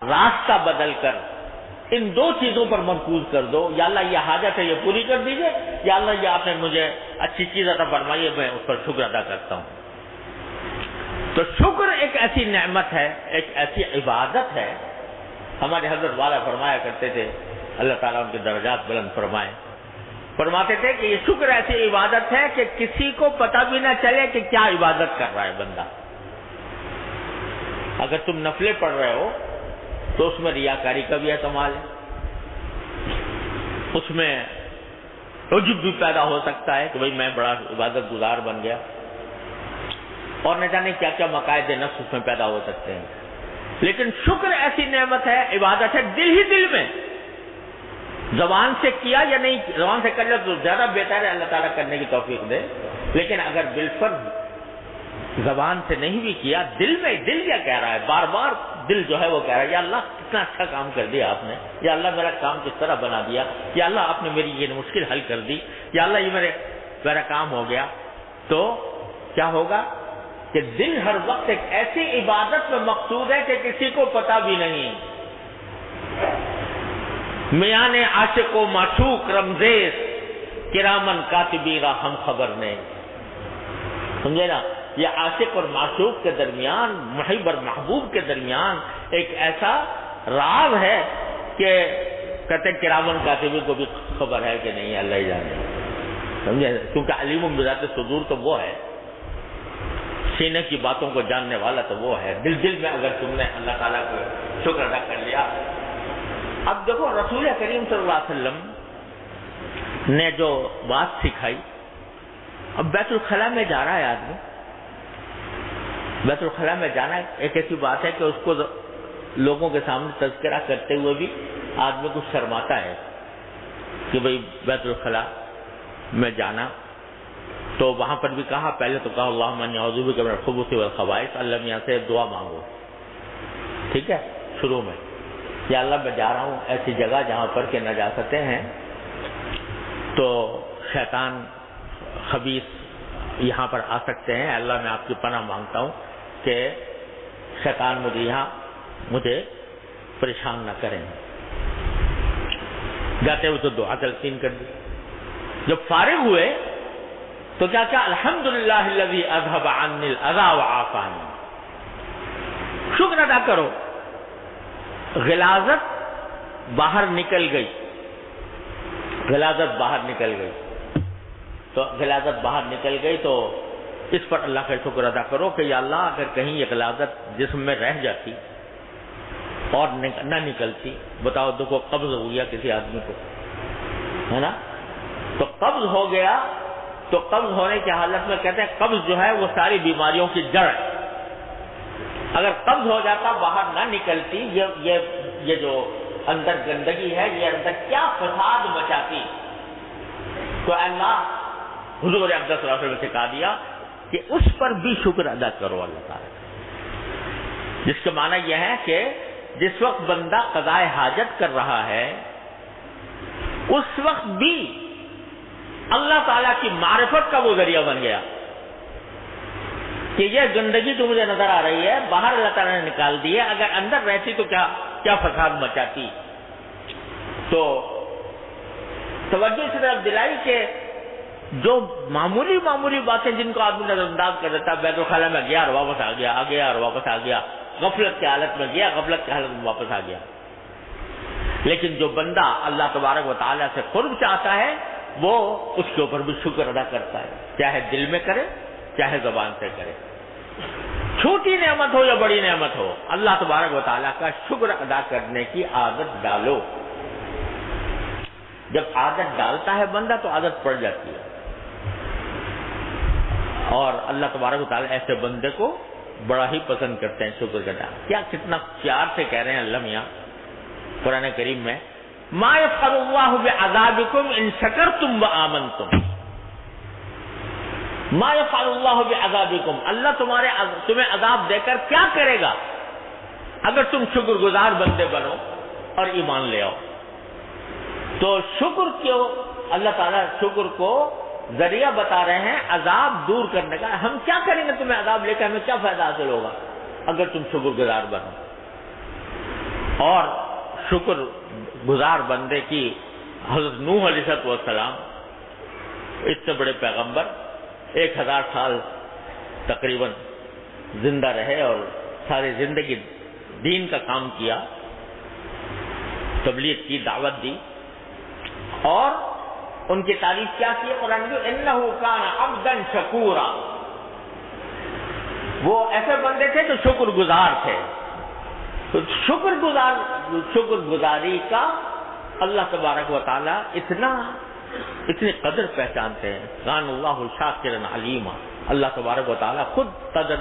راستہ بدل کر ان دو چیزوں پر مرکوز کر دو، یا اللہ یہ حاجت ہے یہ پوری کر دیجئے، یا اللہ یہ آپ نے مجھے اچھی چیز عطا فرمائی ہے میں اس پر شکر ادا کرتا ہوں۔ تو شکر ایک ایسی نعمت ہے، ایک ایسی عبادت ہے۔ ہمارے حضرت والا فرمایا کرتے تھے، اللہ تعالیٰ ان کے درجات بلند فرمائے، فرماتے تھے کہ یہ شکر ایسی عبادت ہے کہ کسی کو پتہ بھی نہ چلے کہ کیا عبادت کر رہا ہے بندہ۔ اگر تم نفلیں پڑھ رہے ہو تو اس میں ریاکاری کا بھی احتمال ہے، اس میں عجب بھی پیدا ہو سکتا ہے کہ بھئی میں بڑا عبادت گزار بن گیا، اور نہ جانے کیا کیا مقاصد نفس اس میں پیدا ہو سکتے ہیں۔ لیکن شکر ایسی نعمت ہے، عبادت ہے دل ہی دل میں، زبان سے کیا یا نہیں، زبان سے کر لیا تو زیادہ بہتر ہے، اللہ تعالیٰ کرنے کی توفیق دے، لیکن اگر بالفرض زبان سے نہیں بھی کیا، دل میں، دل کیا کہہ رہا ہے، بار بار دل جو ہے وہ کہہ رہا ہے یا اللہ کتنا اچھا کام کر دیا آپ نے، یا اللہ میرا کام کس طرح بنا دیا، یا اللہ آپ نے میری یہ مشکل حل کر دی، یا اللہ یہ میرا کام ہو گیا۔ تو کیا ہوگا کہ دل ہر وقت ایک ایسی عبادت میں مقصود ہے کہ کسی کو پتہ بھی نہیں۔ میان عاشق و معشوق رمزیز کرامن کاتبیرا ہم خبر نہیں، سمجھے نا؟ یہ عاشق اور معشوق کے درمیان، محب اور محبوب کے درمیان ایک ایسا راز ہے کہ کہتے کرامن کاتبین کو بھی خبر ہے کہ نہیں، اللہ ہی جانے، سمجھے؟ کیونکہ علیم بذات صدور تو وہ ہے، سینے کی باتوں کو جاننے والا تو وہ ہے۔ دل دل میں اگر تم نے اللہ تعالیٰ کو شکر ادا کر لیا۔ اب دیکھو رسول کریم صلی اللہ علیہ وسلم نے جو بات سکھائی، اب بیت الخلاء میں جا رہا ہے آدمی، بیت الخلاء میں جانا ایک ایسی بات ہے کہ اس کو لوگوں کے سامنے تذکرہ کرتے ہوئے بھی آدمی کو شرماتا ہے کہ بھئی بیت الخلاء میں جانا۔ تو وہاں پر بھی کہا، پہلے تو کہا اللہم انی اعوذ بک من الخبث والخبائث، اللہ میاں سے دعا مانگو، ٹھیک ہے، شروع میں، یا اللہ میں جا رہا ہوں ایسی جگہ جہاں پر کہ نجاستیں ہیں، تو شیطان خبیث یہاں پر آ سکتے ہیں، اللہ میں آپ کی پناہ مانگتا ہوں کہ شیطان مجھے پریشان نہ کریں۔ جاتے ہوئے تو دعا تلقین کر دی۔ جب فارغ ہوئے تو کیا الحمدللہ الذی اذھب عنی الاذی وعافانی، شکر ادا کرو، غلاظت باہر نکل گئی، غلاظت باہر نکل گئی، تو غلاظت باہر نکل گئی تو اس پر اللہ کا شکر ادا کرو کہ یا اللہ اگر کہیں یہ غلاظت جسم میں رہ جاتی اور نہ نکلتی، بتاؤ دیکھو قبض ہو گیا کسی آدمی کو، ہے نا، تو قبض ہو گیا، تو قبض ہونے کی حالت میں کہتے ہیں قبض جو ہے وہ ساری بیماریوں کی جڑ ہے۔ اگر قبض ہو جاتا باہر نہ نکلتی، یہ جو اندر گندگی ہے یہ اندر کیا فساد مچاتی، تو اللہ حضور اقدس صلی اللہ علیہ وسلم نے سکھا دیا کہ اس پر بھی شکر ادا کرو اللہ تعالیٰ، جس کا معنی یہ ہے کہ جس وقت بندہ قضاء حاجت کر رہا ہے اس وقت بھی اللہ تعالیٰ کی معرفت کا وہ ذریعہ بن گیا کہ یہ گندگی تو مجھے نظر آ رہی ہے، باہر اللہ تعالیٰ نے نکال دی ہے، اگر اندر رہتی تو کیا فساد مچاتی۔ تو توجہ اس طرف دلائی کہ جو معمولی باتیں جن کو آدمی نظر انداز کر دیتا، بیت الخلاء میں گیا اور واپس آ گیا، اور واپس آ گیا، غفلت کی حالت میں گیا، غفلت کی حالت میں واپس آ گیا، لیکن جو بندہ اللہ تبارک و تعالیٰ سے قرب چاہتا ہے وہ اس کے اوپر بھی شکر ادا کرتا ہے، چاہے دل میں کرے چاہے زبان سے کرے، چھوٹی نعمت ہو یا بڑی نعمت ہو، اللہ تبارک و تعالیٰ کا شکر ادا کرنے کی عادت ڈالو۔ جب عادت ڈالتا ہے بندہ تو عادت پڑ جاتی ہے، اور اللہ تبارک و تعالیٰ ایسے بندے کو بڑا ہی پسند کرتے ہیں شکر کرنا۔ کیا کتنا پیار سے کہہ رہے ہیں اللہ میاں قرآن کریم میں، ما یفعل اللہ بعذابکم ان شکرتم وآمنتم، ما یفعل اللہ بعذابکم، اللہ تمہیں عذاب دے کر کیا کرے گا اگر تم شکر گزار بندے بنو اور ایمان لے آؤ۔ تو شکر کیوں، اللہ تعالیٰ شکر کو ذریعہ بتا رہے ہیں عذاب دور کرنے کا۔ ہم کیا کریں گے تمہیں عذاب لے کر، ہمیں کیا فائدہ حاصل ہوگا اگر تم شکر گزار بنو؟ اور شکر گزار بندے کی حضرت نوح علیہ السلام اتنے بڑے پیغمبر 1000 سال تقریباً زندہ رہے اور ساری زندگی دین کا کام کیا، تبلیغ کی، دعوت دی، اور ان کی تعریف کیا کی قرآن میں؟ انہ کان عبدا شکورا، وہ ایسے بندے تھے جو شکر گزار تھے۔ تو شکر گزاری کا اللہ تبارک و تعالی اتنی قدر پہچانتے ہیں۔ کان اللہ شاکرا علیما، اللہ تبارک و تعالی خود قدر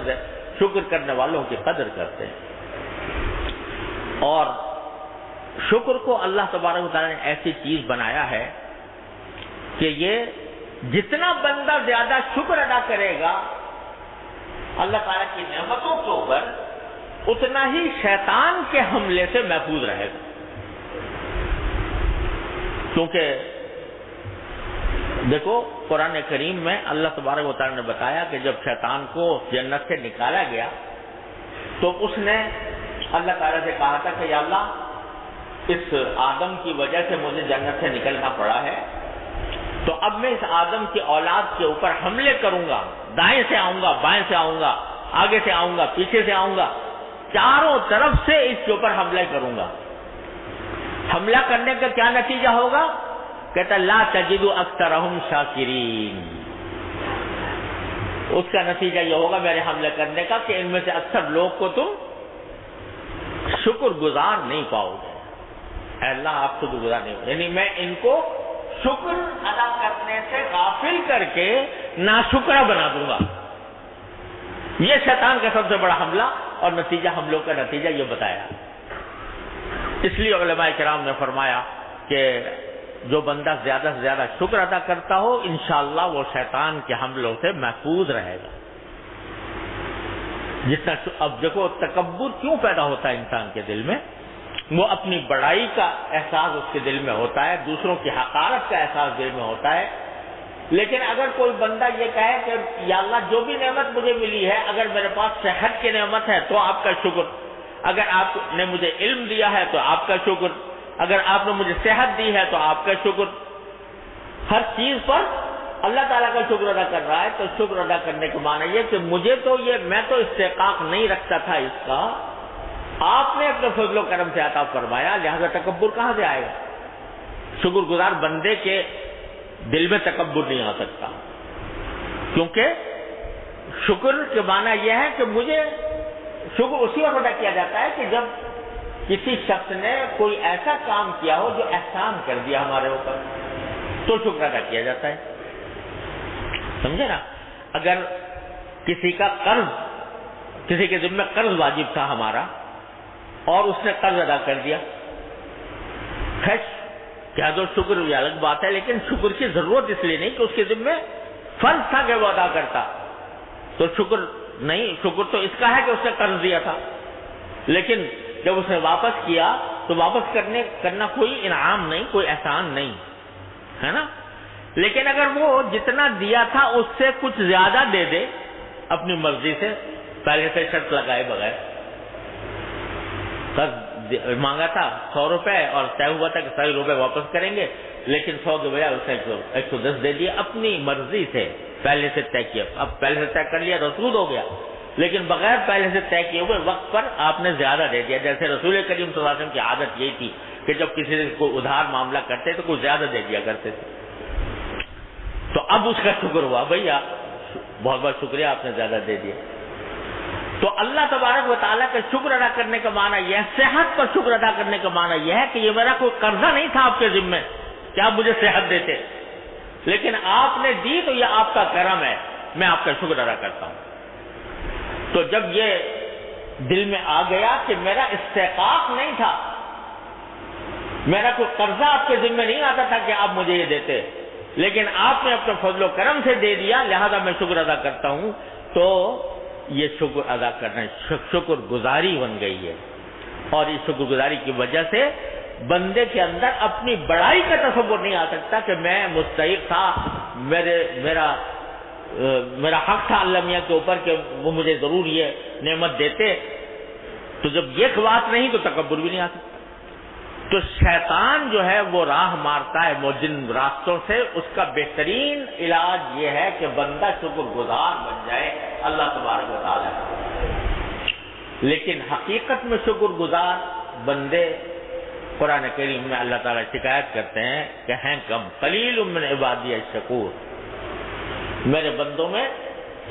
شکر کرنے والوں کی قدر کرتے ہیں۔ اور شکر کو اللہ تبارک و تعالی نے ایسی چیز بنایا ہے کہ یہ جتنا بندہ زیادہ شکر ادا کرے گا اللہ تعالیٰ کی نعمتوں کے اوپر، اتنا ہی شیطان کے حملے سے محفوظ رہے گا۔ کیونکہ دیکھو قرآن کریم میں اللہ تبارک و تعالیٰ نے بتایا کہ جب شیطان کو جنت سے نکالا گیا تو اس نے اللہ تعالیٰ سے کہا تھا کہ یا اللہ اس آدم کی وجہ سے مجھے جنت سے نکلنا پڑا ہے، تو اب میں اس آدم کی اولاد کے اوپر حملے کروں گا، دائیں سے آؤں گا، بائیں سے آؤں گا، آگے سے آؤں گا، پیچھے سے آؤں گا، چاروں طرف سے اس کے اوپر حملہ کروں گا۔ حملہ کرنے کا کیا نتیجہ ہوگا؟ کہتا لا تجد اکثرہم شاکرین، اس کا نتیجہ یہ ہوگا میرے حملے کرنے کا کہ ان میں سے اکثر لوگ کو تم شکر گزار نہیں پاؤ گے۔ اے اللہ آپ شکر گزار نہیں ہو، یعنی میں ان کو شکر ادا کرنے سے غافل کر کے ناشکرہ بنا دوں گا۔ یہ شیطان کا سب سے بڑا حملہ اور نتیجہ، حملوں کا نتیجہ یہ بتایا۔ اس لیے علماء کرام نے فرمایا کہ جو بندہ زیادہ سے زیادہ شکر ادا کرتا ہو انشاءاللہ وہ شیطان کے حملوں سے محفوظ رہے گا۔ جتنا اب دیکھو تکبر کیوں پیدا ہوتا ہے انسان کے دل میں؟ وہ اپنی بڑائی کا احساس اس کے دل میں ہوتا ہے، دوسروں کی حقارت کا احساس دل میں ہوتا ہے۔ لیکن اگر کوئی بندہ یہ کہے کہ یا اللہ جو بھی نعمت مجھے ملی ہے، اگر میرے پاس صحت کی نعمت ہے تو آپ کا شکر، اگر آپ نے مجھے علم دیا ہے تو آپ کا شکر، اگر آپ نے مجھے صحت دی ہے تو آپ کا شکر، ہر چیز پر اللہ تعالیٰ کا شکر ادا کر رہا ہے، تو شکر ادا کرنے کا معنی یہ کہ مجھے تو میں تو استحقاق نہیں رکھتا تھا اس کا، آپ نے اپنے فضل و کرم سے عطا فرمایا، لہذا تکبر کہاں سے آئے گا؟ شکر گزار بندے کے دل میں تکبر نہیں آ سکتا، کیونکہ شکر کے معنی یہ ہے کہ مجھے شکر اسی وقت ادا کیا جاتا ہے کہ جب کسی شخص نے کوئی ایسا کام کیا ہو جو احسان کر دیا ہمارے اوپر، تو شکر ادا کیا جاتا ہے۔ سمجھے نا؟ اگر کسی کا قرض، کسی کے ذمہ قرض واجب تھا ہمارا اور اس نے قرض ادا کر دیا، کیا تو شکر یہ الگ بات ہے، لیکن شکر کی ضرورت اس لیے نہیں کہ اس کے ذمہ فرض تھا کہ وہ ادا کرتا، تو شکر نہیں، شکر تو اس کا ہے کہ اس نے قرض دیا تھا، لیکن جب اس نے واپس کیا تو واپس کرنا کوئی انعام نہیں، کوئی احسان نہیں ہے نا۔ لیکن اگر وہ جتنا دیا تھا اس سے کچھ زیادہ دے دے اپنی مرضی سے، پہلے سے شرط لگائے بغیر، قرض مانگا تھا 100 روپے اور طے ہوا تھا کہ 100 روپے واپس کریں گے، لیکن 100 کے بجائے اس نے 110 دے دیا اپنی مرضی سے، پہلے سے طے کیا، اب پہلے سے طے کر لیا تو سود ہو گیا، لیکن بغیر پہلے سے طے کیے ہوئے وقت پر آپ نے زیادہ دے دیا۔ جیسے رسول کریم صلی اللہ علیہ وسلم کی عادت یہی تھی کہ جب کسی سے کوئی ادھار معاملہ کرتے تو کچھ زیادہ دے دیا کرتے تھے، تو اب اس کا شکر ہوا، بھیا بہت بہت شکریہ آپ نے زیادہ دے دیا۔ تو اللہ تبارک و تعالیٰ کا شکر ادا کرنے کا معنی یہ ہے، صحت پر شکر ادا کرنے کا معنی یہ ہے کہ یہ میرا کوئی قرضہ نہیں تھا آپ کے ذمہ کہ آپ مجھے صحت دیتے، لیکن آپ نے دی تو یہ آپ کا کرم ہے، میں آپ کا شکر ادا کرتا ہوں۔ تو جب یہ دل میں آ گیا کہ میرا استحقاق نہیں تھا، میرا کوئی قرضہ آپ کے ذمہ نہیں آتا تھا کہ آپ مجھے یہ دیتے، لیکن آپ نے اپنے فضل و کرم سے دے دیا، لہذا میں شکر ادا کرتا ہوں، تو یہ شکر ادا کرنا شکر گزاری بن گئی ہے۔ اور اس شکر گزاری کی وجہ سے بندے کے اندر اپنی بڑائی کا تصور نہیں آ سکتا کہ میں مستحق تھا، میرا حق تھا اللہ میاں کے اوپر کہ وہ مجھے ضرور یہ نعمت دیتے، تو جب یہ بات نہیں تو تکبر بھی نہیں آ سکتا۔ تو شیطان جو ہے وہ راہ مارتا ہے جن راستوں سے، اس کا بہترین علاج یہ ہے کہ بندہ شکر گزار بن جائے اللہ تبارک و تعالیٰ کا۔ لیکن حقیقت میں شکر گزار بندے قرآن کریم میں اللہ تعالیٰ شکایت کرتے ہیں کہ ہیں کم، قلیل من عبادی الشکور، میرے بندوں میں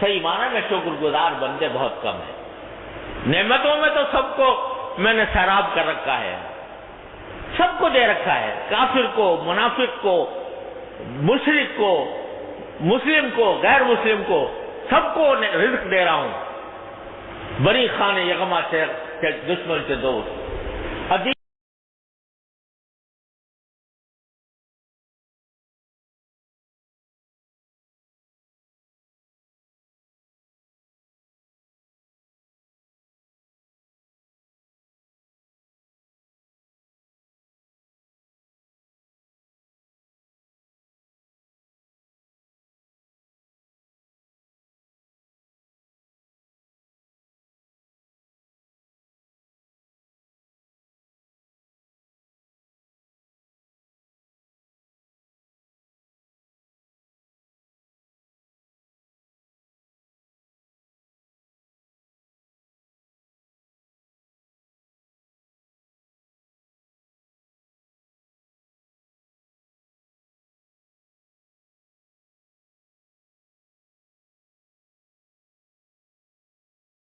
صحیح معنی میں شکر گزار بندے بہت کم ہیں۔ نعمتوں میں تو سب کو میں نے سیراب کر رکھا ہے، سب کو دے رکھا ہے، کافر کو، منافق کو، مشرک کو، مسلم کو، غیر مسلم کو، سب کو رزق دے رہا ہوں، بری خان یغما سے دشمن سے دوست۔